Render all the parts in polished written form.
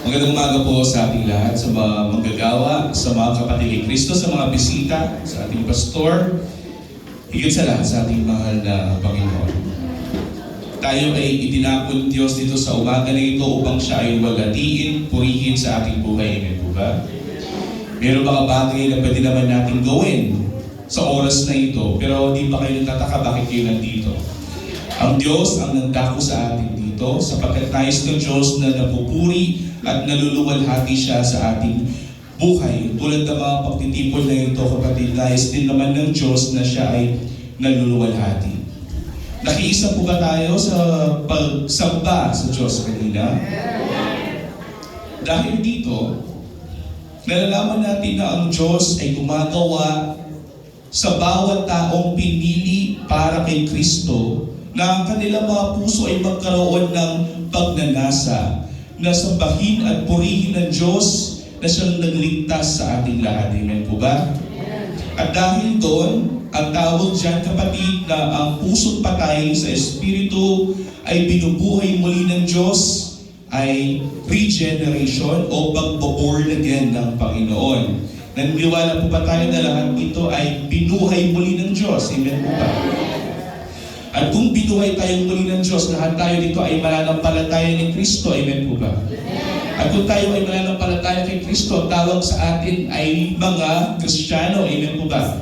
Magandang umaga po sa ating lahat, sa mga manggagawa, sa mga kapatid ni Kristo, sa mga bisita, sa ating pastor, higit sa lahat sa ating mahal na Panginoon. Tayo ay itinapon Diyos dito sa umaga na ito upang siya ay walatiin, purihin sa ating buhay. Amen po ba? Meron mga bagay na pwede naman natin gawin sa oras na ito, pero di ba kayo nagtataka bakit kayo nandito? Ang Diyos ang nandako sa atin dito sapagkat nais ng Diyos na napupuri at naluluwalhati siya sa ating buhay. Tulad ng mga pagtitipon na ito, kapatid, nais din naman ng Diyos na siya ay naluluwalhati. Nakiisa po ba tayo sa pagsamba sa Diyos kanina? Dahil dito, nalalaman natin na ang Diyos ay gumagawa sa bawat taong pinili para kay Kristo na ang kanilang mga puso ay magkaroon ng pagnanasa na sambahin at purihin ng Diyos na siyang nagligtas sa ating lahat. Amen po ba? At dahil doon, ang tawag dyan, kapatid, na ang puso't patay sa Espiritu ay binubuhay muli ng Diyos ay regeneration o pag-born again ng Panginoon. Naniniwala po ba tayo na lahat ito ay binuhay muli ng Diyos? Amen po ba? At kung binuhay tayong muli ng Diyos, lahat tayo dito ay mananampalataya ni Kristo. Amen po ba? At kung tayo ay mananampalataya kay Kristo, tawag sa atin ay mga Kristiyano. Amen po ba?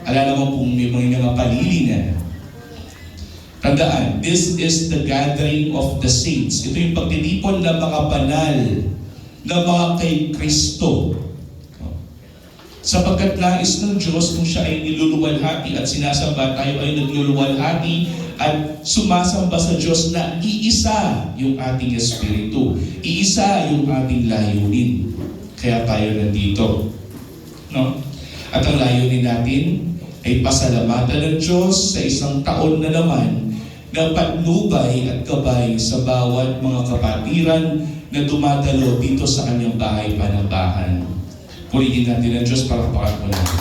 Alam naman kung may mga palilingan. Tandaan, this is the gathering of the saints. Ito yung pagtitipon ng mga banal na mga kay Kristo. Sapagkat nais ng Diyos kung siya ay niluluwalhati at sinasamba, tayo ay nagluluwalhati at sumasamba sa Diyos na iisa yung ating espiritu. Iisa yung ating layunin. Kaya tayo nandito. No? At ang layunin natin ay pasalamatan ng Diyos sa isang taon na naman na patnubay at gabay sa bawat mga kapatiran na dumadalo dito sa kanyang bahay panambahan. Purihin natin ang Diyos para pakat mo natin.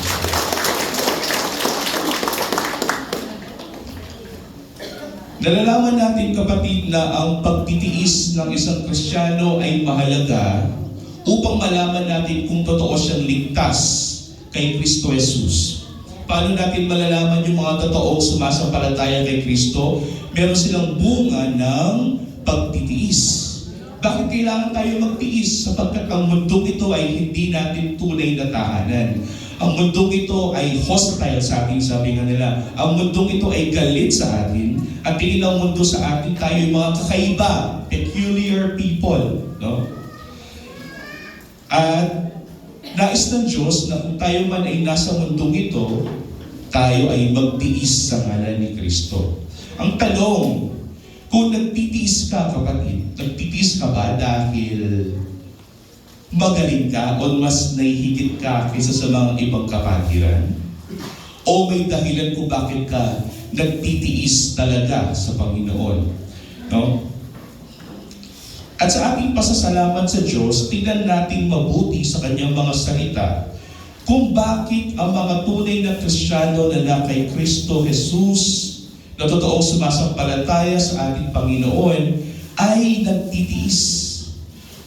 Nalalaman natin, kapatid, na ang pagtitiis ng isang Kristiyano ay mahalaga upang malaman natin kung totoo siyang ligtas kay Kristo Jesus. Paano natin malalaman yung mga totoong sumasampalataya kay Kristo? Meron silang bunga ng pagtitiis. Bakit kailangan tayo magtiis? Sapagkat ang mundong ito ay hindi natin tunay na tahanan. Ang mundong ito ay hostile sa atin, sabi nga nila. Ang mundong ito ay galit sa atin. At tingin ng mundo sa atin, tayo ay mga kakaiba, peculiar people. No? At nais ng Diyos na kung tayo man ay nasa mundong ito, tayo ay magtiis sa ngalan ni Kristo. Ang tanong, kung nagtitiis ka, kapatid, nagtitiis ka ba dahil magaling ka o mas nahihigit ka kaysa sa mga ibang kapatiran? O may dahilan kung bakit ka nagtitiis talaga sa Panginoon? No? At sa ating pasasalamat sa Diyos, tingnan natin mabuti sa kanyang mga salita kung bakit ang mga tunay na Kristiyano na kay Kristo Jesus na totoong sumasampalataya sa ating Panginoon ay nagtitiis.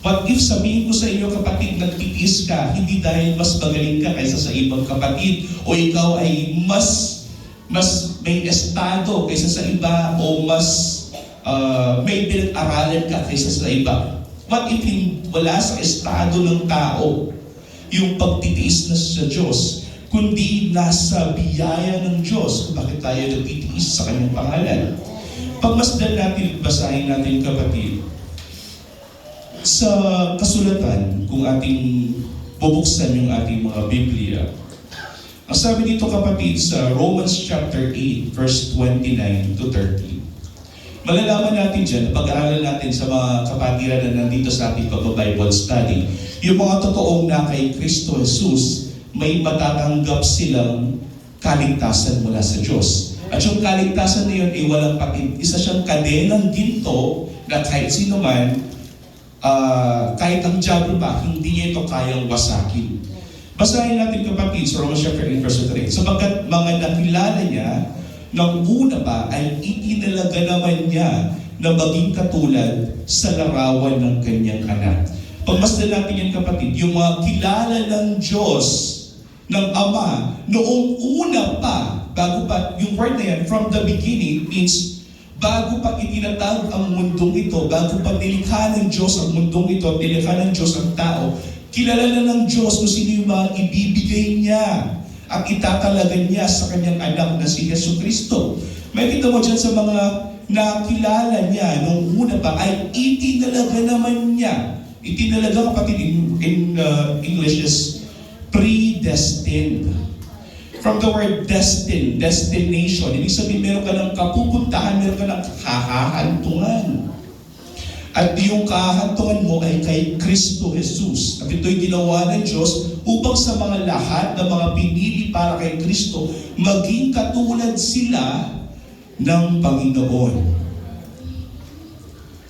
What if sabihin ko sa iyo, kapatid, nagtitiis ka, hindi dahil mas magaling ka kaysa sa ibang kapatid o ikaw ay mas may estado kaysa sa iba o mas may pinag-aralan ka kaysa sa iba. What if wala sa estado ng tao yung pagtitiis na sa Diyos, kundi nasa biyaya ng Diyos kung bakit tayo nagtitiis sa kanyang pangalan? Pagmasdan natin, basahin natin, kapatid, sa kasulatan, kung ating bubuksan yung ating mga Biblia. Ang sabi dito, kapatid, sa Romans chapter 8, verse 29 to 30. Malalaman natin dyan, pag-aaral natin sa mga kapatiran na nandito sa ating pag-Bible study, yung mga totoong na kay Kristo Jesus, may matatanggap silang kaligtasan mula sa Diyos. At yung kaligtasan na yun ay walang patid. Isa siyang kadenang ginto na kahit sino man, kahit ang diablo pa, hindi niya ito kayang wasakin. Basahin natin, kapatid, sa Romans chapter 8, verse 3. Sapagkat mga nakilala niya, nang una pa ay itinalaga naman niya na maging katulad sa larawan ng kanyang anak. Pagmasdan natin yan kapatid, yung mga kilala ng Diyos, ng Ama, noong una pa, bago pa, yung word na yan, from the beginning, means bago pa itinatag ang mundong ito, bago pa nilikha ng Diyos ang mundong ito, nilikha ng Diyos ang tao, kilala na ng Diyos kung sino yung mga ibibigay niya at itatalagan niya sa kanyang anak na si Jesucristo. May kita mo dyan sa mga nakilala niya nung una pa, ay itinalaga naman niya. Itinalaga kapatid in English is predestined. From the word destined, destination, ibig sabihin meron ka ng kapupuntahan, meron ka ng kahahantungan. At yung kahahantungan mo ay kay Kristo Jesus. At ito'y ginawa ng Diyos upang sa mga lahat ng mga pinili para kay Kristo, maging katulad sila ng Panginoon.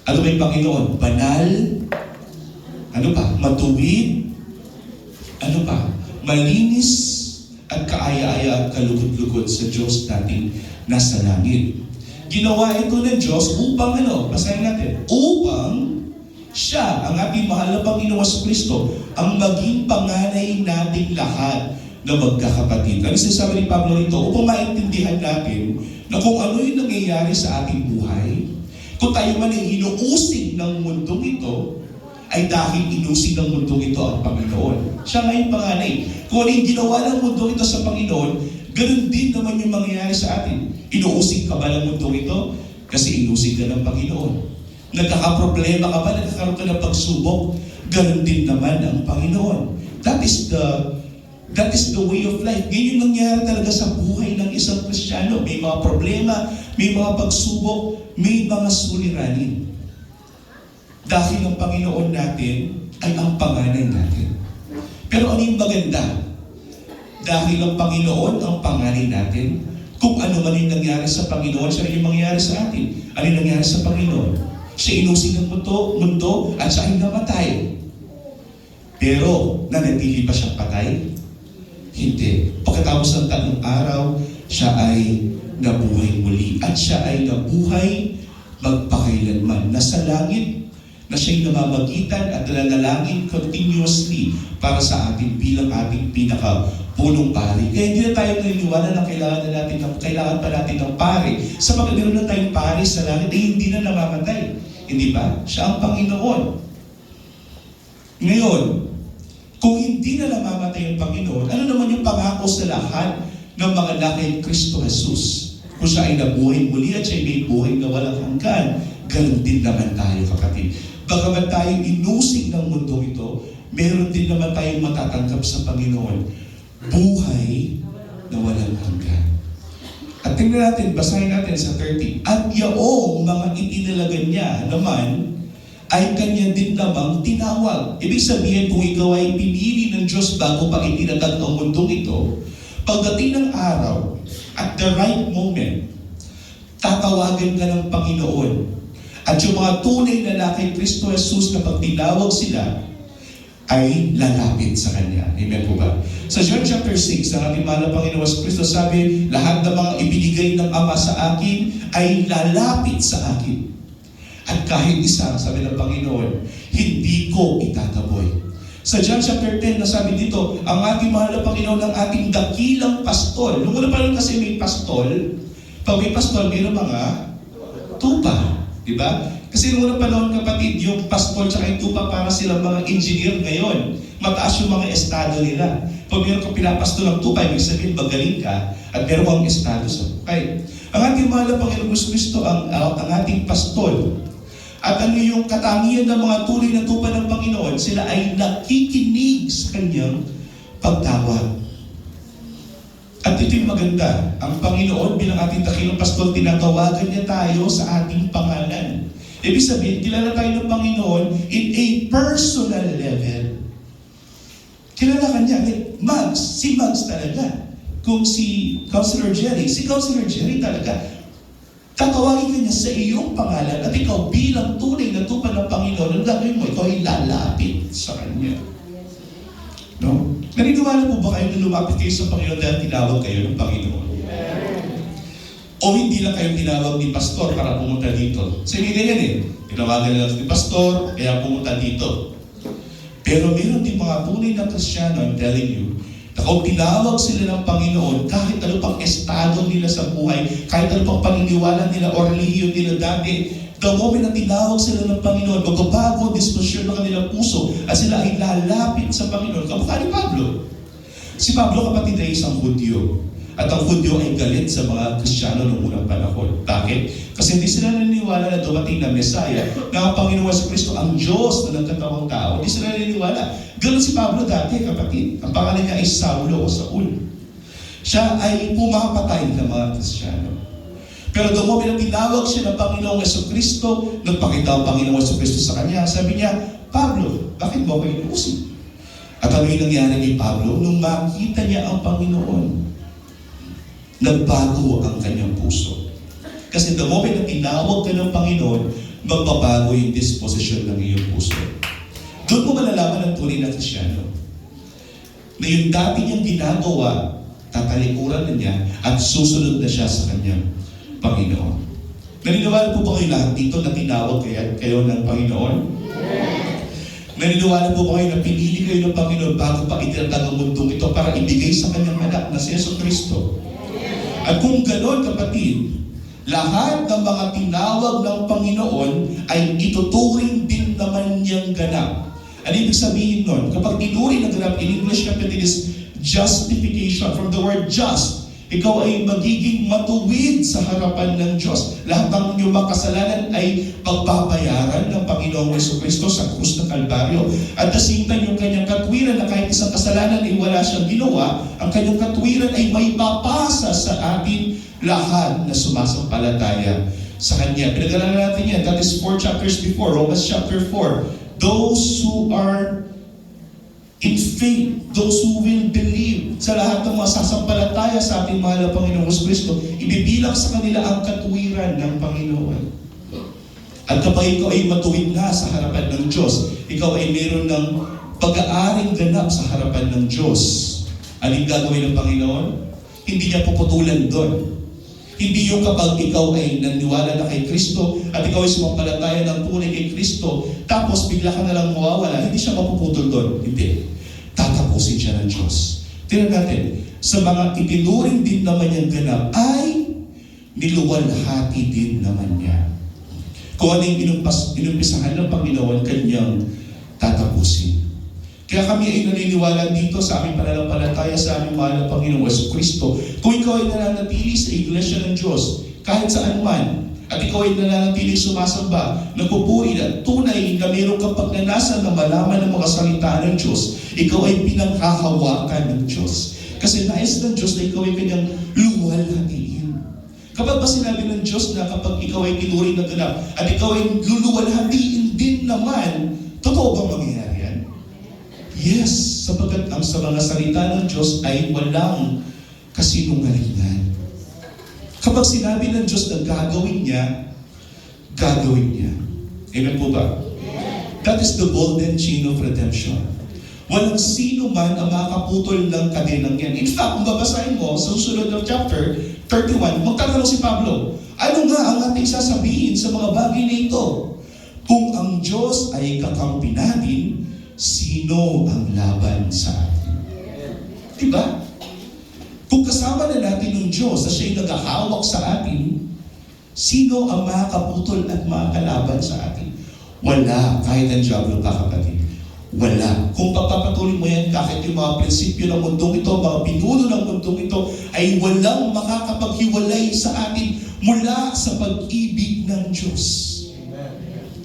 Ano ba yung Panginoon? Banal? Ano pa? Matuwid? Ano pa? Malinis at kaaya-aya at kalugod-lugod sa Diyos nating nasa langit. Ginawa ito ng Diyos upang basahin natin, upang siya, ang ating mahal na Panginoon sa Kristo, ang maging panganay nating lahat na magkakapatid. Ano sinasabi ni Pablo rito? Upang maintindihan natin na kung ano yung nangyayari sa ating buhay, kung tayo man ay inuusig ng mundong ito, ay dahil inusig ng mundong ito ang Panginoon. Siya nga yung panganay. Kung ano yung ginawa ng mundong ito sa Panginoon, ganun din naman yung mangyayari sa atin. Inuusig ka ba ng mundong ito? Kasi inusig ka ng Panginoon. Nagkakaproblema ka ba? Nagkakaroon ka ng pagsubok? Ganun din naman ang Panginoon. That is the way of life. Ganyan yung nangyayari talaga sa buhay ng isang Kristiyano. May mga problema, may mga pagsubok, may mga suliranin. Dahil ang Panginoon natin ay ang panganay natin. Pero ano yung maganda? Dahil ang Panginoon ang panganay natin, kung ano man yung nangyari sa Panginoon, siya yung mangyayari sa atin. Ano yung nangyari sa Panginoon? Siya inusig ng mundo at siya ay namatay. Pero, nanatili pa siyang patay? Hindi. Pagkatapos ng 3 araw, siya ay nabuhay muli. At siya ay nabuhay magpakailanman. Nasa langit, na siya'y namamagitan at nananalangin continuously para sa atin bilang ating pinaka-punong pari. Kaya hindi na tayo naniniwala na kailangan pa natin ng pari. Sapagkat meron na tayong pari sa langit, hindi na namamatay. Hindi ba? Siya ang Panginoon. Ngayon, kung hindi na namamatay ang Panginoon, ano naman yung pangako sa lahat ng mga lakay Kristo Jesus? Kung siya ay nabuhay muli at siya ay may buhay na walang hanggan, ganun din naman tayo, kapatid. Bagaman tayong inusig ng mundo ito, meron din naman tayong matatanggap sa Panginoon. Buhay na walang hanggan. At tingnan natin, basahin natin sa 30. At yaong mga itinalagan niya naman, ay kanya din namang tinawag. Ibig sabihin, kung ikaw ay pinili ng Diyos bago pa itinatag ang mundong ito, pagdating ng araw, at the right moment, tatawagan ka ng Panginoon. At yung mga tunay na lakay Kristo Jesus, kapag tinawag sila, ay lalapit sa Kanya. Amen po ba? Sa John chapter 6, ang ating mahal na Panginoon Kristo sabi, lahat ng mga ibinigay ng Ama sa akin ay lalapit sa akin. At kahit isa, sabi ng Panginoon, hindi ko itataboy. Sa John chapter 10, nasabi dito, ang ating mahal na Panginoon, ang ating dakilang pastol. Nung una pa lang kasi may pastol, pag may pastol, mayroon mga tupa. Diba? Kasi nung unang panahon, kapatid, yung pastol tsaka yung tupa para silang mga engineer ngayon. Mataas yung mga estado nila. Pag meron kang pinapastol ng tupa, ibig sabihin magaling ka at meron kang estado sa buhay. Ang ating mahal na Panginoon Kristo ang ating pastol. At ano yung katangian ng mga tunay na tupa ng Panginoon? Sila ay nakikinig sa kanyang pagtawag. At ito yung maganda. Ang Panginoon bilang ating dakilang pastol, tinatawagan niya tayo sa ating pangalan. Ibig sabihin, kilala tayo ng Panginoon in a personal level. Kilala ka niya. Si Mags talaga. Kung si Counselor Jerry talaga. Tatawagin ka niya sa iyong pangalan at ikaw bilang tunay na tupa ng Panginoon, ang gagawin mo, ikaw ay lalapit sa Kanya. No? Naniniwala po ba kayo na lumapit kayo sa Panginoon dahil tinawag kayo ng Panginoon? O hindi lang kayo tinawag ni pastor para pumunta dito. Sa media yan eh. Tinawagan nila ni pastor, kaya pumunta dito. Pero meron din mga tunay na Kristiyano, I'm telling you, na kung tinawag sila ng Panginoon, kahit ano pang estado nila sa buhay, kahit ano pang paniniwala nila o relihiyon nila dati, the moment na tinawag sila ng Panginoon, magbabago ang disposisyon ng kanilang puso at sila ay lalapit sa Panginoon. Kamukha ni Pablo. Si Pablo, kapatid, ay isang Hudyo. At ang Hudyo ay galit sa mga Kristiyano noong unang panahon. Bakit? Kasi hindi sila naniniwala na dumating na Mesaya, na ang Panginoon sa Kristo, ang Diyos na nagkatawang tao. Hindi sila naniniwala. Galit si Pablo dati, kapatid. Ang pangalan niya ay Saulo o Saul. Siya ay pumapatay ng mga Kristiyano. Pero the moment na tinawag siya ng Panginoong Kristo, nagpakita ang Panginoong Kristo sa kanya, sabi niya, Pablo, bakit mo ako inuusig? At ano yung nangyari kay Pablo? Nung makita niya ang Panginoon, nagbago ang kanyang puso. Kasi the moment na tinawag ka ng Panginoon, magbabago yung disposition ng iyong puso. Doon mo malalaman ang tunay na Kristiyano. Na yung dati niyang ginagawa, tatalikuran na niya at susunod na siya sa kanyang Panginoon. Naniniwala po ba kayo lahat dito na tinawag kayo ng Panginoon? Naniniwala po ba kayo na pinili kayo ng Panginoon bago pa itinatag ang mundong ito para ibigay sa kanyang anak na si Jesucristo? At kung gano'n, kapatid, lahat ng mga tinawag ng Panginoon ay ituturing din naman niyang ganap. Ano ibig sabihin nun? Kapag tinuring ng ganap, in English, kapatid, is justification. From the word just, ikaw ay magiging matuwid sa harapan ng Diyos. Lahat ng iyong makasalanan ay pagbabayaran ng Panginoong Jesucristo sa krus ng Kalbaryo. At the same time, yung kanyang katwiran na kahit isang kasalanan ay wala siyang ginawa, ang kanyang katwiran ay may papasa sa atin lahat na sumasampalataya sa Kanya. Pinag-aralan natin yan. That is 4 chapters before, Romans chapter 4. Those who are in faith, those who will believe, sa lahat ng mga sasampalataya sa ating mahal na Panginoong Kristo, ibibilang sa kanila ang katwiran ng Panginoon. At kapag ikaw ay matuwid na sa harapan ng Diyos, ikaw ay meron ng pag-aaring ganap sa harapan ng Diyos. Anong gagawin ng Panginoon? Hindi niya puputulan doon. Hindi yung kapag ikaw ay naniwala na kay Kristo at ikaw ay sumampalataya ng tunay kay Kristo, tapos bigla ka na lang mawawala, hindi siya mapuputol doon. Hindi. Tatapusin siya ng Diyos. Tingnan natin, sa mga itinuring din naman niyang ganap, ay niluwalhati din naman niya. Kung ano yung inumpisahan ng Panginoon, kanyang tatapusin. Kaya kami ay naniniwala dito sa aming pananampalataya sa aming mahal na Panginoong Kristo. Kung ikaw ay nananatili sa Iglesia ng Diyos, kahit saan man, at ikaw ay nananatili sumasamba, nagpupuri at tunay na mayroong kapagnanasan na malaman ng mga salita ng Diyos, ikaw ay pinanghahawakan ng Diyos. Kasi nais ng Diyos na ikaw ay kanyang luwalhatiin. Kapag ba sinabi ng Diyos na kapag ikaw ay tinuring na ganap at ikaw ay luluwalhatiin din naman, totoo bang mangyayari? Yes, sapagkat ang sa mga salita ng Diyos ay walang kasinungalingan. Kapag sinabi ng Diyos na gagawin niya, gagawin niya. Amen po ba? That is the golden chain of redemption. Walang sino man ang makakaputol ng kadenang yan. In fact, kung babasahin mo sa susunod ng chapter 31, magtatanong si Pablo, ano nga ang ating sasabihin sa mga bagay na ito? Kung ang Diyos ay kakampi natin, sino ang laban sa atin? Diba? Kung kasama na natin ng Diyos na siya'y naghahawak sa atin, sino ang makakaputol at makakalaban sa atin? Wala. Kahit ang diablo ka, kapatid. Wala. Kung papapatuloy mo yan, kahit yung mga prinsipyo ng mundong ito, mga pinuno ng mundong ito, ay walang makakapaghiwalay sa atin mula sa pag-ibig ng Diyos.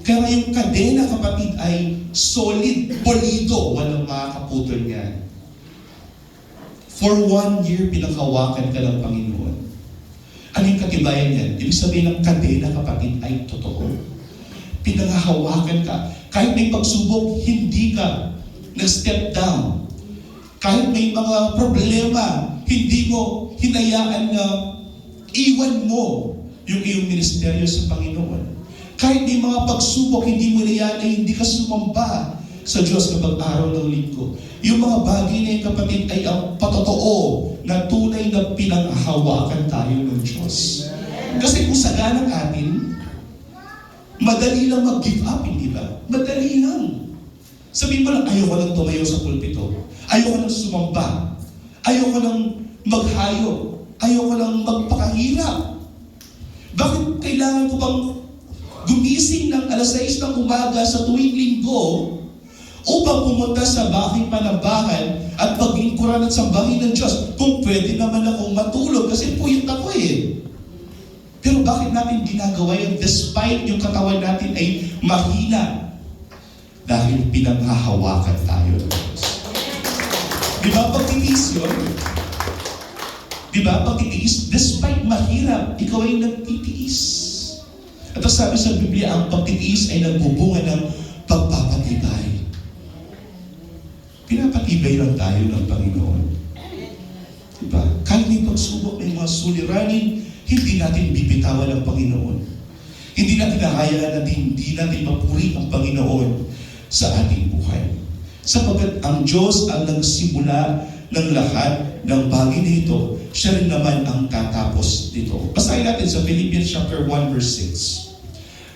Kaya yung kadena, kapatid, ay solid, polido, walang makakaputol niyan. For 1 year, pinanghawakan ka ng Panginoon. Ano yung katibayan niyan? Ibig sabihin ng kadena, kapatid, ay totoo. Pinanghahawakan ka. Kahit may pagsubok, hindi ka nag-step down. Kahit may mga problema, hindi mo hinayaan na iwan mo yung iyong ministeryo sa Panginoon. Kahit may mga pagsubok, hindi mo hinayaan na hindi ka sumamba sa Diyos kapag araw ng linggo. Yung mga bagay na yung, kapatid, ay ang patotoo na tunay na pinanghahawakan tayo ng Diyos. Kasi kung sagalang atin, madali lang mag-give up, hindi ba? Madali lang. Sabihin mo lang, ayoko lang tumayo sa pulpito. Ayoko lang sumamba. Ayoko lang maghayo. Ayoko lang magpakahirap. Bakit kailangan ko bang gumising ng alas 6 ng umaga sa tuwing linggo upang pumunta sa bahay panambahan at paglingkuran at sambahin ng Diyos kung pwede naman akong matulog kasi puyat ako eh. Pero bakit natin ginagawa yun despite yung katawan natin ay mahina? Dahil pinanghahawakan tayo ng Diyos. Di ba? Pagtitiis yun. Di ba? Pagtitiis, despite mahirap, ikaw ay nagtitiis. At sabi sa Biblia, ang pagtitiis ay nagbubunga ng pagpapatibay. Pinapatibay lang tayo ng Panginoon. Di ba? Kahit may pagsubok, may mga suliranin, hindi natin bibitawan ng Panginoon. Hindi natin nahayaan na hindi natin mapuri ang Panginoon sa ating buhay. Sapagkat ang Diyos ang nagsimula ng lahat ng bagay nito, siya rin naman ang tatapos dito. Basahin natin sa Philippians chapter 1 verse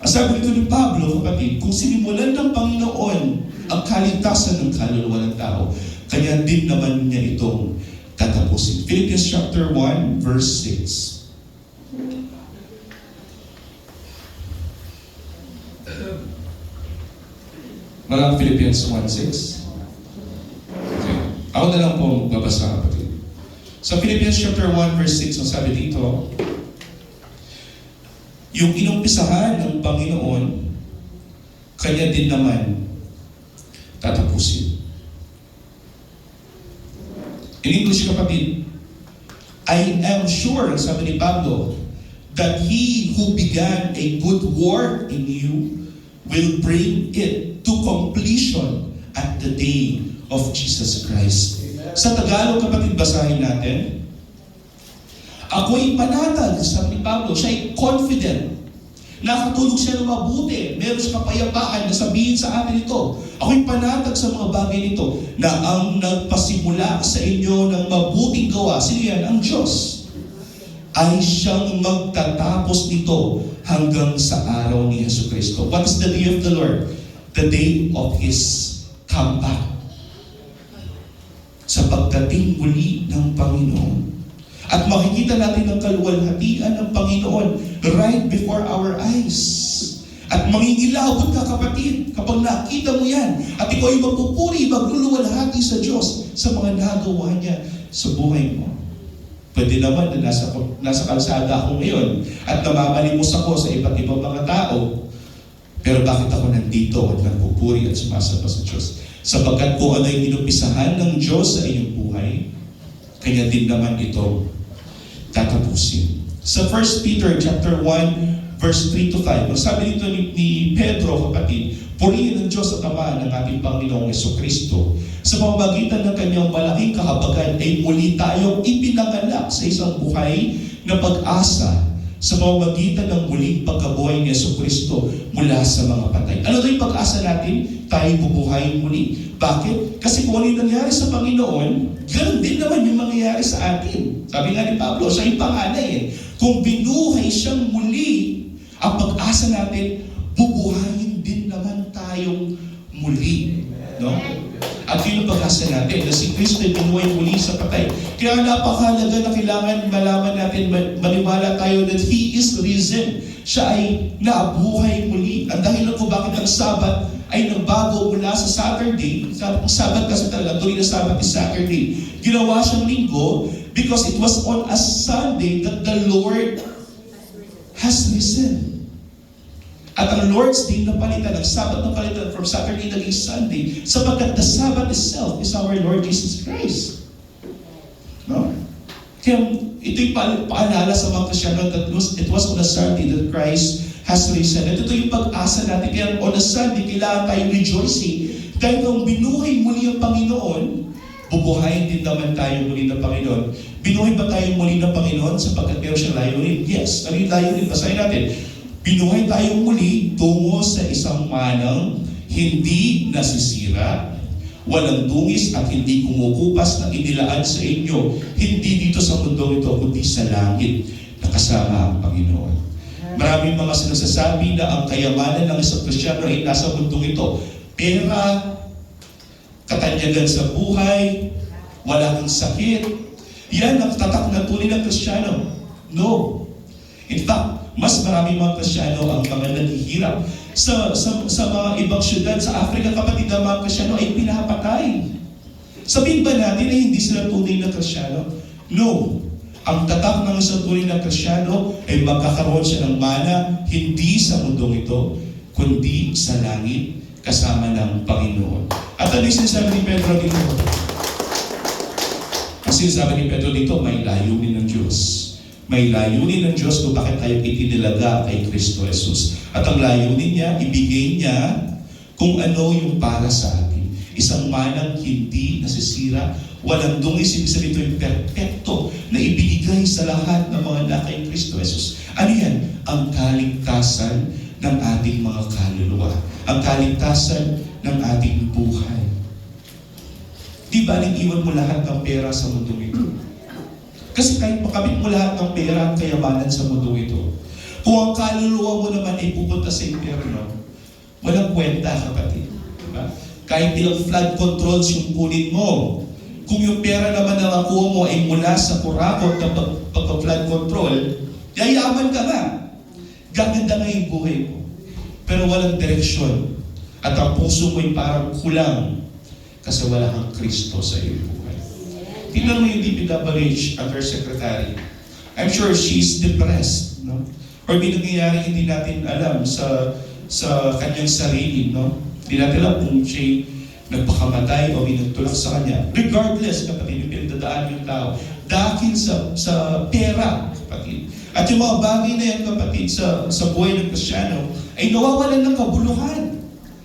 6. Ang sabi nito ni Pablo, kapatid, kung sinimulan ng Panginoon ang kaligtasan ng kaluluwa ng tao, kanya din naman niya itong tatapusin. Philippians chapter 1 verse 6. Walang Philippians 1:6. Okay. Ako na lang po magbabasa, kapatid. Sa Philippians chapter 1 verse 6, ang sabi dito, yung inumpisahan ng Panginoon, kanya din naman tatapusin. In English, kapatid, I am sure, sabi ni Pablo, that He who began a good work in you will bring it to completion at the day of Jesus Christ. Amen. Sa Tagalog, kapatid, basahin natin. Ako'y panatag, sabi ni Pablo, siya ay confident. Nakatulog siya ng mabuti. Meron siya kapayapaan na sabihin sa atin ito. Ako'y panatag sa mga bagay nito na ang nagpasimula sa inyo ng mabuting gawa, sino yan? Ang Diyos. Ay siyang magtatapos nito hanggang sa araw ni Yesu Cristo. What is the day of the Lord? The day of His comeback. Sa pagdating muli ng Panginoon. At makikita natin ang kaluwalhatian ng Panginoon right before our eyes. At mangingilabot ka, kapatid, kapag nakita mo yan. At ikaw ay magpupuri, magluluwalhati sa Diyos sa mga nagawa niya sa buhay mo. Pwede naman na nasa kalsada ako ngayon at namamalimos ako sa iba't ibang mga tao. Pero bakit ako nandito at nagpupuri at sumasamba sa Diyos? Sapagkat kung ano yung inumpisahan ng Diyos sa inyong buhay, kanya din naman ito tatapusin. Sa 1 Peter chapter 1 verse 3 to 5, ang sabi nito ni Pedro, kapatid, purihin ng Diyos at Ama ng ating Panginoong Jesucristo. Sa pamamagitan ng kanyang malaking kahabagan ay muli tayong ipinanganak sa isang buhay na pag-asa sa pamamagitan ng muling pagkabuhay ni Jesucristo mula sa mga patay. Ano daw yung pag-asa natin? Tayo bubuhayin muli. Bakit? Kasi kung ano yung nangyari sa Panginoon, ganoon din naman yung mangyayari sa atin. Sabi nga ni Pablo, siya yung panganay eh. Kung binuhay siyang muli, ang pag-asa natin, bubuhayin din naman tayong muli. No? At yun ang pag-asa natin, na si Kristo ay binuhay muli sa patay. Kaya napakahalaga na kailangan malaman natin, maniwala tayo that He is risen. Siya ay nabuhay muli. Ang dahilan ko bakit ang Sabat ay nagbago mula sa Saturday. Ang Sabat kasi talaga, tuloy na Sabat is Saturday. Ginawa siyang linggo because it was on a Sunday that the Lord has risen. At ang Lord's Day napalitan, ang Sabbath napalitan from Saturday naging Sunday, sapagkat the Sabbath itself is our Lord Jesus Christ. No? Kaya ito'y paalala sa mga Kristyano that it was on a Sunday that Christ has risen. At ito yung pag-asa natin. Kaya on a Sunday, kailangan tayong rejoicing. Dahil kung binuhay muli ang Panginoon, bubuhayin din naman tayo muli ng Panginoon. Binuhay ba tayo muli ng Panginoon sapagkat meron siyang layunin? Yes. Ano yung layunin? Basahin natin. Binuhay tayong muli tungo sa isang manang hindi nasisira, walang dungis at hindi kumukupas na inilaan sa inyo, hindi dito sa mundo ito, kundi sa langit. Na nakasama ang Panginoon. Maraming mga sinasasabi na ang kayamanan ng isang Kristiyano ay nasa mundong ito. Pera, katanyagan sa buhay, wala kang sakit. Yan ang tatak na tunay ng Kristiyano. No. In fact, mas marami mga Kristiyano ang mga naghihirap. Sa mga ibang syudad sa Africa, kapatid, ang mga Kristiyano ay pinapatay. Sabihin ba natin na hindi sila tunay na Kristiyano? No. Ang tatak ng isang tunay na Kristiyano ay magkakaroon siya ng mana, hindi sa mundong ito, kundi sa langit, kasama ng Panginoon. At ano yung sinasabi ni Pedro dito? Ang sinasabi ni Pedro dito, may layunin ng Diyos. May layunin ng Diyos kung bakit tayo itinilaga kay Kristo Jesus. At ang layunin niya, ibigay niya kung ano yung para sa atin. Isang manang hindi nasisira, walang dungis, ibig sabihin ito yung perpekto na ibigay sa lahat ng mga na kay Kristo Jesus. Ano yan? Ang kaligtasan ng ating mga kaluluwa. Ang kaligtasan ng ating buhay. Di ba iwan mo lahat ng pera sa mundong ito? Kasi kahit makabit mo lahat ng pera at kayamanan sa mundo ito, kung ang kaluluwa mo naman ay pupunta sa impyerno, walang kwenta, kapatid. Diba? Kahit ilang flood controls yung kunin mo, kung yung pera naman na nakuha mo ay mula sa kurakot na pagka-flood control, yayaman ka ba? Gaganda nga yung buhay mo. Pero walang direksyon. At ang puso mo ay parang kulang kasi wala kang Kristo sa iyong buhay. Tingnan mo yung DPWH Undersecretary. I'm sure she's depressed, no? Or may nangyayari hindi natin alam sa kanyang sarili, no? Hindi natin alam kung siya nagpakamatay o may nagtulak sa kanya. Regardless, kapatid, yung pinagdadaan yung tao, dahil sa pera, kapatid. At yung mga bagay na yan, kapatid, sa buhay ng Kristiyano, ay nawawalan ng kabuluhan.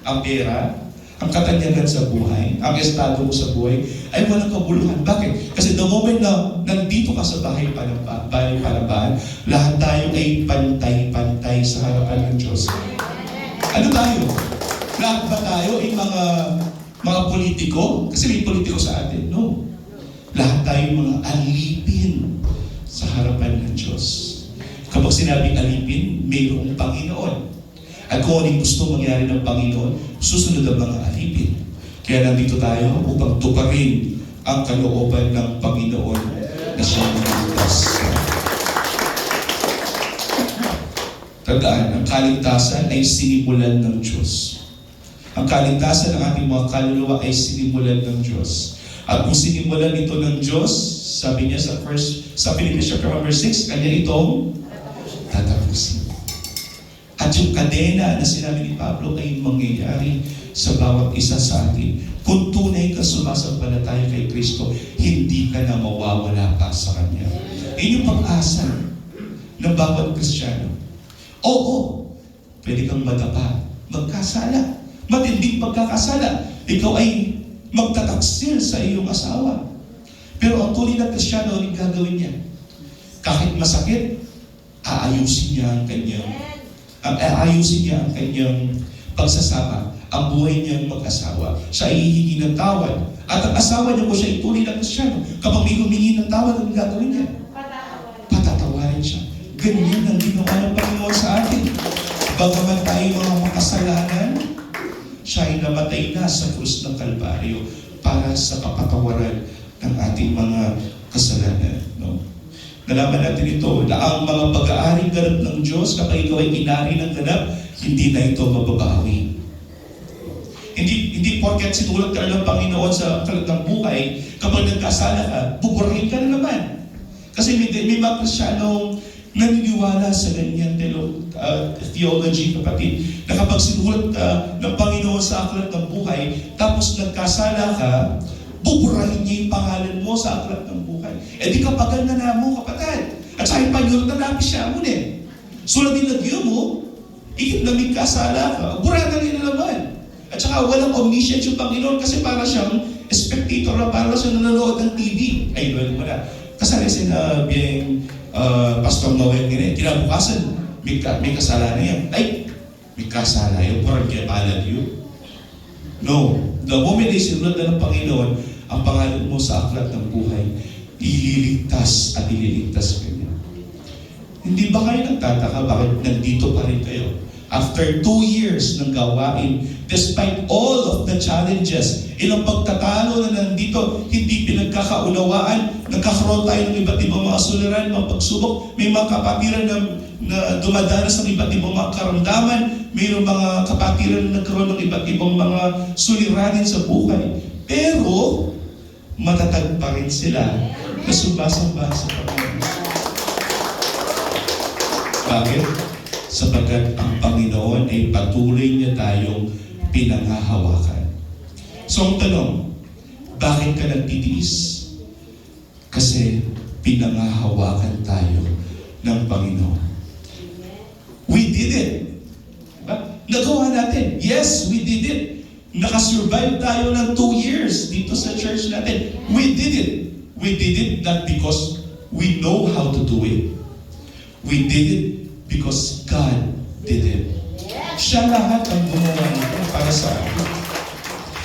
Ang pera, ang katanyagan sa buhay, ang estado mo sa buhay, ay walang kabuluhan. Bakit? Kasi the moment na nandito ka sa bahay palambahan, lahat tayo ay pantay-pantay sa harapan ng Diyos. Ano tayo? Lahat ba tayo ay mga politiko? Kasi may politiko sa atin. No. Lahat tayo mga alipin sa harapan ng Diyos. Kapag sinabing alipin, mayroong Panginoon. At kung anong gusto mangyari ng Panginoon, susunod ang mga alipin. Kaya nandito tayo upang tuparin ang kalooban ng Panginoon na siyang naligtas. Tandaan, ang kaligtasan ay sinimulan ng Diyos. Ang kaligtasan ng ating mga kaluluwa ay sinimulan ng Diyos. At kung sinimulan ito ng Diyos, sabi niya sa Philippians chapter 6, kanya itong tatapusin. At yung kadena na sinabi ni Pablo ay mangyayari sa bawat isa sa atin. Kung tunay ka sumasampalataya kay Kristo, hindi ka na mawawala pa sa Kanya. Yun yung pag-asa ng bawat Kristiyano. Oo, pwede kang madapa, magkasala, matinding pagkakasala. Ikaw ay magtataksil sa iyong asawa. Pero ang tunay na Kristiyano, ang gagawin niya? Kahit masakit, aayusin niya ang kanyang pagsasama, ang buhay niyang mag-asawa. Siya ay hihingi ng tawad. At ang asawa niya po siya ay tunay na Kristiyano. Kapag may humingi ng tawad, ang gagawin niya? Patatawarin siya. Ganyan ang ginawa ng Panginoon sa atin. Bagaman tayo mga makasalanan, siya ay namatay na sa krus ng Kalbaryo para sa kapatawaran ng ating mga kasalanan. No? Nalaman natin ito, na ang mga pag-aaring ganap ng Diyos, kapag ikaw ay inari ng ganap, hindi na ito mababawi. Hindi porket sinulat ka ng Panginoon sa kalat ng buhay, kapag nagkasala ka, buburahin ka na naman. Kasi may mga Kristiyanong naniniwala sa ganyan theology, kapatid, na kapag sinulat ka ng Panginoon sa aklat ng buhay, tapos nagkasala ka, buburahin niya yung pangalan mo sa aklat ng buhay. Eh di kapagal na mo, kapatid. At sa ipanyurot na napis siya mo din. Sulat din nagyo mo, ikip na may kasala ka, burahan nila naman. At saka walang omniscient yung Panginoon kasi para siyang spectator na para siyang nanonood ng TV. Ay, well, wala. Kasali sinabing Pastor Noel ngayon, kinabukasan, may kasalanan yan. Ay, may kasala yun, parang kaya palad yun. No. The moment ay sinulat na ng Panginoon, ang pangalan mo sa aklat ng buhay, ililigtas at ililigtas ka niya. Hindi ba kayo nagtataka bakit nandito pa rin kayo? After 2 years ng gawain, despite all of the challenges, ilang pagtatalo na nandito, hindi pinagkakaunawaan, nagkakaroon tayo ng iba't ibang mga suliran, mga pagsubok, may mga kapatiran na dumadanas ng iba't ibang mga karamdaman, mayroong mga kapatiran na nagkaroon ng iba't ibang mga suliranin sa buhay. Pero, matatag pa rin sila na sumbasamba sa Panginoon. Bakit? Sapagkat ang Panginoon ay patuloy niya tayong pinanghahawakan. So ang tanong, bakit ka nagtitiis? Kasi pinanghahawakan tayo ng Panginoon. We did it. Diba? Nagawa natin. Yes, we did it. Nakasurvive tayo ng 2 years dito sa church natin. We did it. We did it not because we know how to do it. We did it because God did it. Siya lahat ang gumawa nito para sa atin.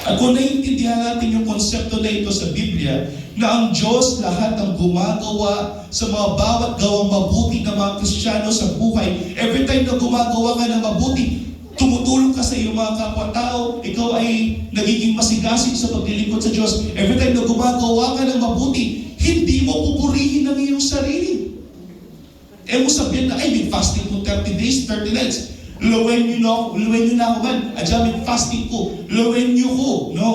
At kung naiintindihan natin yung konsepto na ito sa Biblia, na ang Diyos lahat ang gumagawa sa mga bawat gawang mabuti ng mga Kristiyano sa buhay. Every time na gumagawa ka ng mabuti, tumutulong ka sa iyong mga kapwa-tao, ikaw ay nagiging masigasig sa paglilingkod sa Diyos. Every time na gumagawa ka ng mabuti, hindi mo pupurihin ang iyong sarili. Mo sabihin na, ay, may fasting ko 30 days, 30 nights. Luwen nyo na ako man. Adya, may fasting ko. Luwen nyo ko. No.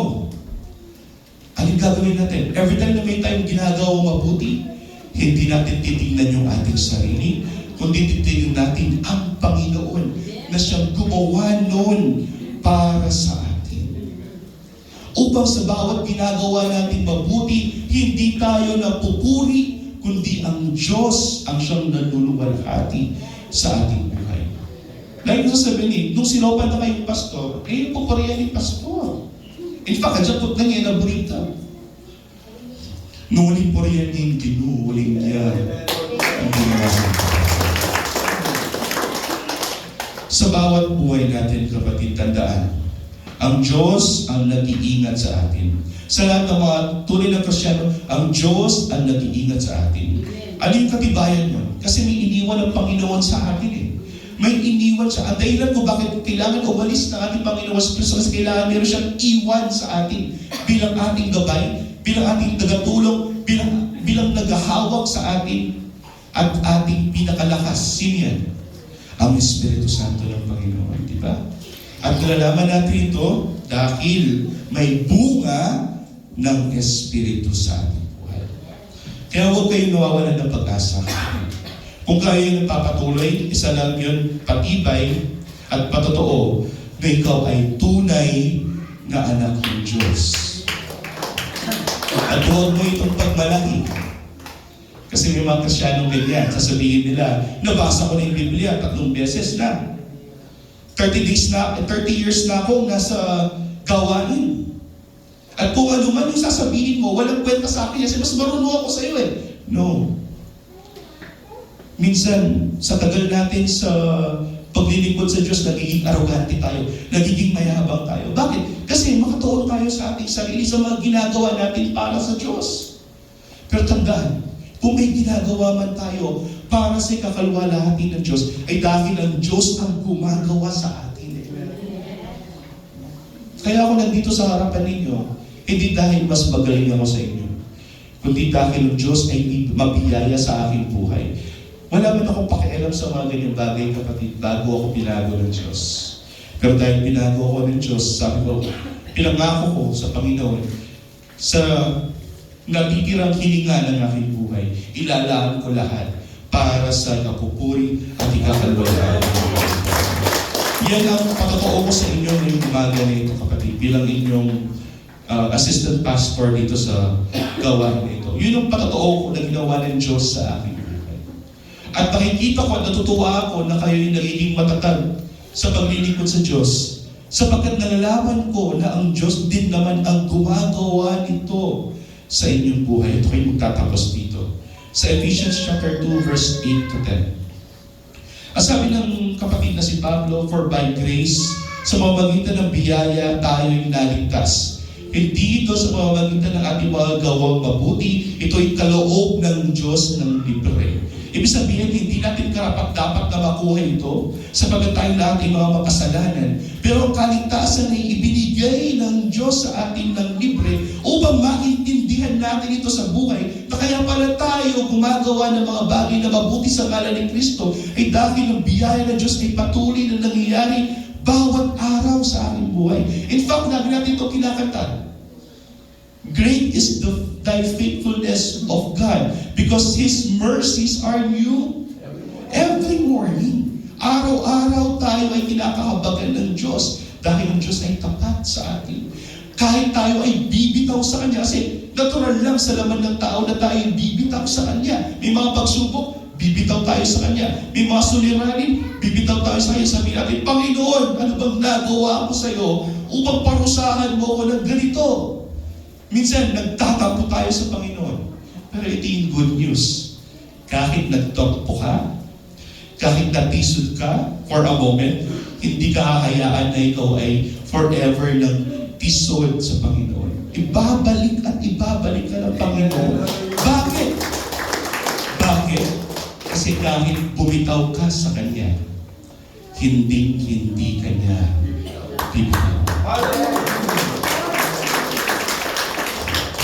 Anong gagawin natin? Every time na may tayong ginagawa mabuti, hindi natin titignan yung ating sarili, kundi titignan natin ang Panginoon na siyang gumawa noon para sa atin. Upang sa bawat ginagawa natin mabuti, hindi tayo napupuri, kundi ang Diyos ang siyang naluluwalhati sa ating buhay. Like ko sasabihin, nung silopan na kayong pastor, yung pupurihan ni pastor. In fact, adyan po na niya na burita. Nuling purihan niya yung ginuling niya. Sa bawat buhay natin, kapatid, tandaan, ang Diyos ang nag-iingat sa atin. Sa lahat ng mga tunay na Kristiyano, ang Diyos ang nag-iingat sa atin. Ano yung katibayan nun? Kasi may iniwan ang Panginoon sa atin eh. May iniwan siya. Ang dahilan kung bakit kailangan umalis ng ating Panginoon sa Kristo kasi kailangan meron siyang iwan sa atin bilang ating gabay, bilang ating tagatulong, bilang naghahawak sa atin at ating pinakalakas. Sino yan? Ang Espiritu Santo ng Panginoon. Di ba? At nalalaman natin ito dahil may bunga ng Espiritu sa ating buhay. Kaya huwag kayong nawawalan ng pag-asa. Kung kayo yung nagpapatuloy, isa lang yun, patibay at patotoo na ikaw ay tunay na anak ng Diyos. At huwag mo itong pagmalaki. Kasi may mga Kristiyanong ganyan, sasabihin nila, nabasa ko na yung Biblia 3 beses na. 30 years na akong nasa gawain. At kung ano man yung sasabihin mo, walang kwenta sa akin kasi mas marunong ako sa iyo eh. No. Minsan, sa tagal natin sa paglilingkod sa Diyos, nagiging arrogante tayo, nagiging mayabang tayo. Bakit? Kasi makatuon tayo sa ating sarili sa mga ginagawa natin para sa Diyos. Pero tandaan, kung may ginagawa man tayo para sa kakalwalhati ng Diyos, ay dahil ang Diyos ang gumagawa sa atin. Kaya ako nandito sa harapan ninyo, hindi dahil mas magaling ako sa inyo, kundi dahil ang Diyos ay mabiyaya sa aking buhay. Wala man akong pakialam sa mga ganyang bagay, kapatid, bago ako pinago ng Diyos. Pero dahil pinago ako ng Diyos, sabi ko, pinangako ko sa Panginoon, sa natitirang hininga ng aking buhay, ilalaan ko lahat para sa kapupuri at ikakalwalhati. Yan ang patotoo ko sa inyo ngayong umaga na ito, kapatid, bilang inyong assistant pastor dito sa gawain na ito. Yun ang patotoo ko na ginawa ng Diyos sa aking buhay. At nakikita ko at natutuwa ako na kayo'y nagiging matatag sa paglilingkod sa Diyos, sapagkat nalalaman ko na ang Diyos din naman ang gumagawa nito sa inyong buhay. Ito kayo magtatapos dito. Sa Ephesians chapter 2, verse 8 to 10. Ang sabi ng kapatid na si Pablo, for by grace, sa pamamagitan ng biyaya, tayo'y naligtas. Hindi ito sa pamamagitan ng ating mga gawang mabuti, ito'y kaloob ng Diyos ng libre. Ibig sabihin, hindi natin karapat-dapat na makuha ito sapagkat tayo lahat ay mga makasalanan. Pero ang kaligtasan ay ibinigay ng Diyos sa atin ng libre upang maintindihan natin ito sa buhay na kaya pala tayo gumagawa ng mga bagay na mabuti sa ngalan ni Kristo ay dahil ang biyaya ng Diyos ay patuloy na nangyayari bawat araw sa ating buhay. In fact, lagi natin ito kinakanta. Great is thy faithfulness of God because His mercies are new every morning. Araw-araw tayo ay kinakahabagan ng Diyos dahil ang Diyos ay tapat sa atin. Kahit tayo ay bibitaw sa Kanya, kasi natural lang sa laman ng tao na tayo ay bibitaw sa Kanya. May mga pagsubok, bibitaw tayo sa Kanya. May mga suliranin, bibitaw tayo sa Kanya. Sabihin natin, Panginoon, ano bang nagawa ko sa iyo upang parusahan mo ako ng ganito? Minsan, nagtatampo tayo sa Panginoon. Pero ito yung good news. Kahit nagtampo ka, kahit natisod ka for a moment, hindi ka hahayaan na ikaw ay forever ng tisod sa Panginoon. Ibabalik at ibabalik ka ng Panginoon. Bakit? Bakit? Kasi kahit bumitaw ka sa Kanya, hindi ka niya bibitaw.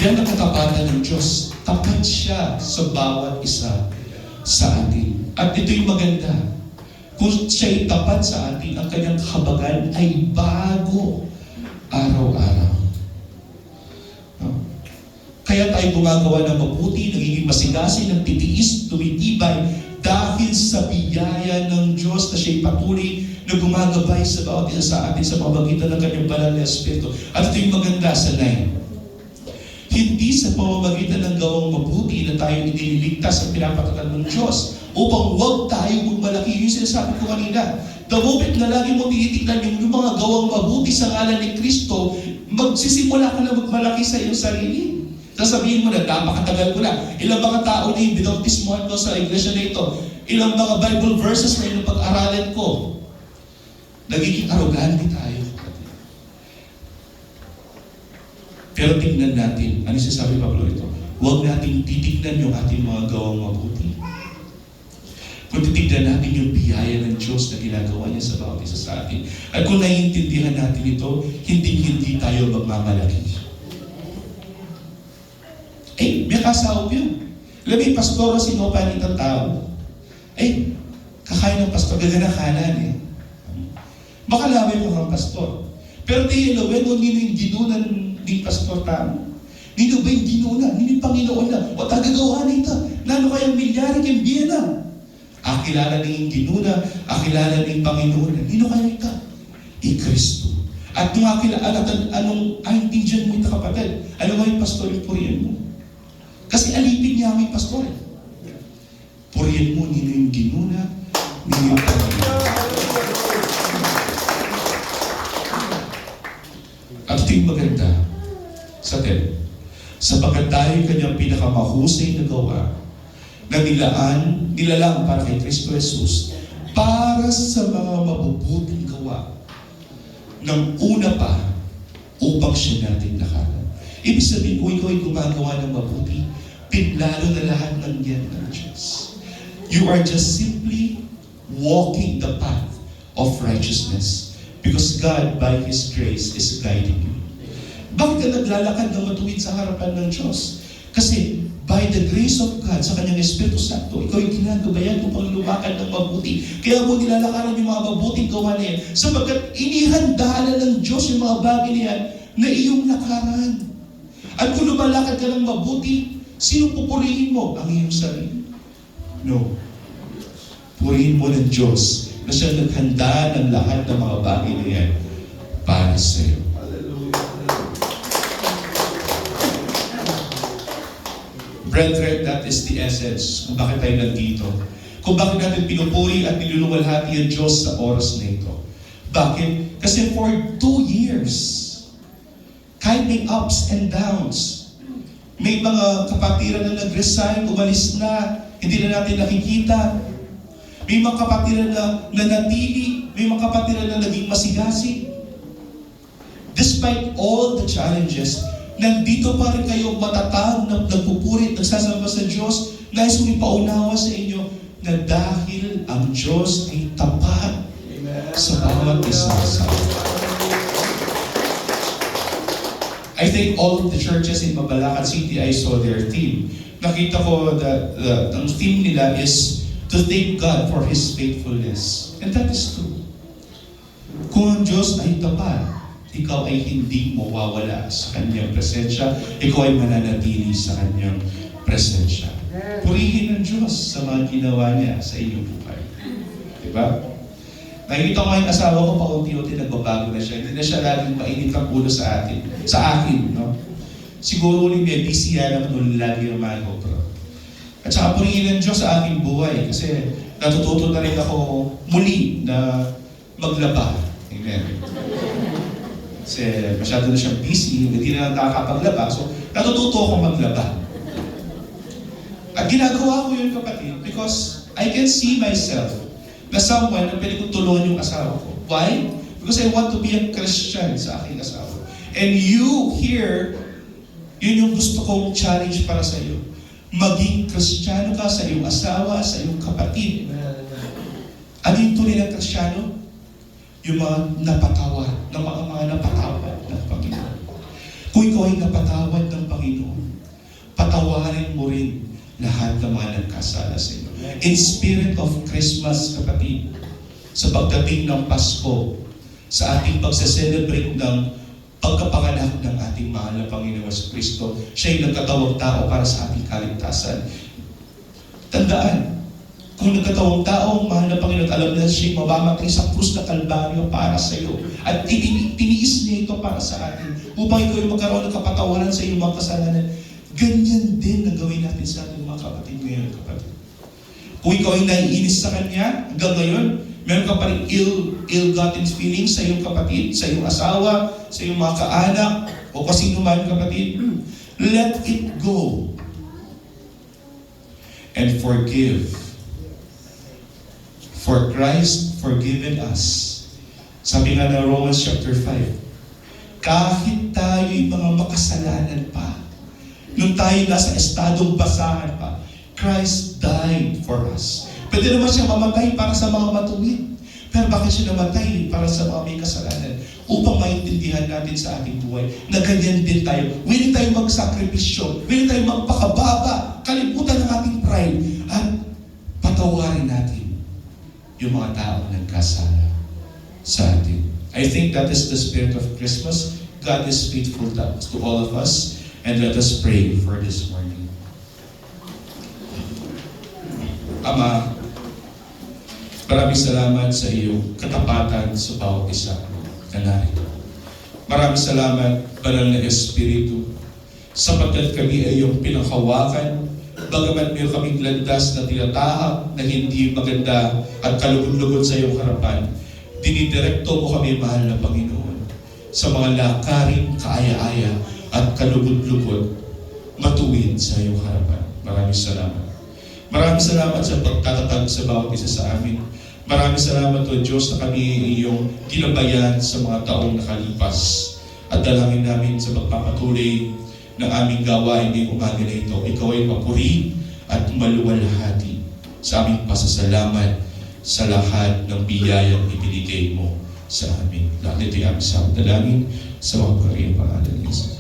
Yan ang katapatan ng Diyos. Tapat siya sa bawat isa sa atin. At ito yung maganda. Kung siya'y tapat sa atin, ang kanyang kahabagan ay bago araw-araw. Kaya tayo gumagawa ng mabuti, nagiging masigasig, nagtitiis, tumitibay dahil sa biyaya ng Diyos na siya'y patuloy na gumagabay sa bawat isa sa atin sa pamamagitan ng kanyang banal na Espiritu. At ito yung maganda sa 9. Hindi sa pamamagitan ng gawang mabuti na tayo inililigtas at pinapatatan ng Diyos upang huwag tayo magmalaki. Yung sinasabi ko kanina, the moment na lagi mo tinitignan yung mga gawang mabuti sa ngalan ni Kristo, magsisimula ka na magmalaki sa iyong sarili. Sasabihin mo na, napakatagal ko na. Ilang mga tao na yung binautismohan ko sa iglesia na ito. Ilang mga Bible verses na yung pag-aralan ko. Nagiging arrogante tayo. Pero tignan natin, ano sasabi Pablo ito? Huwag natin titignan yung ating mga gawang mabuti. Kung titignan natin yung biyaya ng Diyos na ginagawa niya sa bawat isa sa atin. At kung naiintindihan natin ito, hindi tayo magmamalaki. May kasawap yun. Alam mo, pastor, sinopanit ang tao. Kakain ng pastor, gagana kanan Baka laway mo kang pastor. Pero tayo, when nino yung ginunan ng pastor tamo. Nino ba yung ginuna? Nino yung Panginoon na? O tagagawa na ito? Nano kayang milyari kayang biyana? Akilala na yung ginuna, akilala na yung Panginoon na. Nino kaya ito? Kristo. At kung anong aintindihan mo ito kapatid? Ano ba yung pastor yung purihan mo? Kasi alipin niya may pastor. Purihan mo, nino yung ginuna, nino yung Panginoon. At ito yung maganda sa atin. Sapagkat dahil kanyang pinakamahusay na gawa na nilalang para kay Kristo Jesus para sa mga mabubuting gawa ng una pa upang siya natin lakaran. Ibig sabihin, kung ikaw ay gumagawa ng mabuti, pinlalo na lahat ng yan ng Diyos. You are just simply walking the path of righteousness because God, by His grace, is guiding you. Bakit ka naglalakad ng matuwid sa harapan ng Diyos? Kasi by the grace of God, sa Kanyang Espiritu Santo, ikaw ay ginagabayan upang lumakad ng mabuti. Kaya mo nilalakaran yung mga mabuting gawa na yan. Sapagkat inihanda na ng Diyos yung mga bagay na yan na iyong lakaran. At kung lumalakad ka ng mabuti, sino pupurihin mo? Ang iyong sarili? No. Purihin mo ng Diyos na siya naghanda ng lahat ng mga bagay na yan para sa iyo. Brethren, that is the essence kung bakit tayo nandito. Kung bakit natin pinupuri at niluluwalhati ang Diyos sa oras na ito. Bakit? Kasi for 2 years, kahit may ups and downs, may mga kapatiran na nag-resign, umalis na, hindi na natin nakikita. May mga kapatiran na nanatili, may mga kapatiran na naging masigasig. Despite all the challenges, nandito pa rin kayo matatag na nagpupuri at nagsasamba sa Diyos. Nais kong ipaunawa sa inyo, na dahil ang Diyos ay tapat sa bawat isa sa atin. I think all of the churches in Mabalacan City, I saw their theme. Nakita ko that ang theme nila is to thank God for His faithfulness. And that is true. Kung ang Diyos ay tapat, ikaw ay hindi mawawala sa Kanyang presensya, ikaw ay mananatili sa Kanyang presensya. Purihin ang Diyos sa mga ginawa niya sa inyong buhay. Diba? Nakikita ko ngayon asawa ko, paunti-unti nagbabago na siya. Hindi na siya laging mainit ang ulo sa akin, no? Siguro ulit may busy naman ulit lagi naman ako, bro. At saka purihin ang Diyos sa aking buhay kasi natututo na rin ako muli na maglaba. Amen. Kasi masyado na siyang busy, hindi na nakakapaglaba. So, natututo ako maglaba. At ginagawa ko yun, kapatid, because I can see myself na someone na pwede kong tulungan yung asawa ko. Why? Because I want to be a Christian sa aking asawa. And you here, yun yung gusto kong challenge para sa iyo. Maging Kristiyano ka sa iyong asawa, sa iyong kapatid. Ano yung tunay ng Kristiyano? Yung mga napatawad, mga napatawad ng Panginoon. Kung ikaw ay napatawad ng Panginoon, patawarin mo rin lahat ng mga nagkasala sa inyo. In spirit of Christmas, kapatid, sa pagdating ng Pasko, sa ating pagsa-celebrate ng pagkapanganak ng ating mahal na Panginoon Kristo, siya'y nagkatawang tao para sa ating kaligtasan. Tandaan, kung nagkatawang tao, mahal na Panginoon, alam na siya'y mamamatay sa krus na Kalbaryo para sa iyo. At tiniis niya ito para sa atin, upang ikaw ay magkaroon ng kapatawaran sa iyong mga kasalanan. Ganyan din ang gawin natin sa ating mga kapatid ngayon, kapatid. Kung ikaw ay naiinis sa Kanya, hanggang ngayon, meron ka pa rin ill-gotten feelings sa iyong kapatid, sa iyong asawa, sa iyong mga kaanak, o kasino man kapatid, let it go. And forgive. For Christ forgiven us. Sabi nga ng Romans chapter 5, kahit tayo'y mga makasalanan pa, nung tayo nasa estadong basahan pa, Christ died for us. Pwede naman siya mamatay para sa mga matuwid. Pero bakit siya namatay para sa mga may kasalanan? Upang maintindihan natin sa ating buhay na ganyan din tayo. Willing tayo magsakripisyo. Willing tayo magpakababa. Kalimutan ng ating pride. At patawarin natin yung mga taong nagkasala sa atin. I think that is the spirit of Christmas. God is faithful to all of us. And let us pray for this morning. Ama, maraming salamat sa iyong katapatan sa bawat isa na narito. Maraming salamat, Banal na Espiritu, sapagkat kami ay iyong pinanghawakan, bagamat mayroon kaming landas na tinatahak na hindi maganda at kalugod-lugod sa iyong harapan. Dinidirekto mo kami, mahal na Panginoon, sa mga lakarin, kaaya-aya at kalugod-lugod, matuwid sa iyong harapan. Maraming salamat. Maraming salamat sa pagtatatag sa bawat isa sa amin. Maraming salamat, O Diyos, na kami iyong ginabayan sa mga taong nakalipas. At dalangin namin sa pagpapatuloy ng aming gawain ngayong umaga na ito. Ikaw ay papuri at maluwalhati sa aming pasasalamat sa lahat ng biyayang ibinigay mo sa amin. Lahat ito ay aming sa dalangin sa mga pangalan ng Yesus.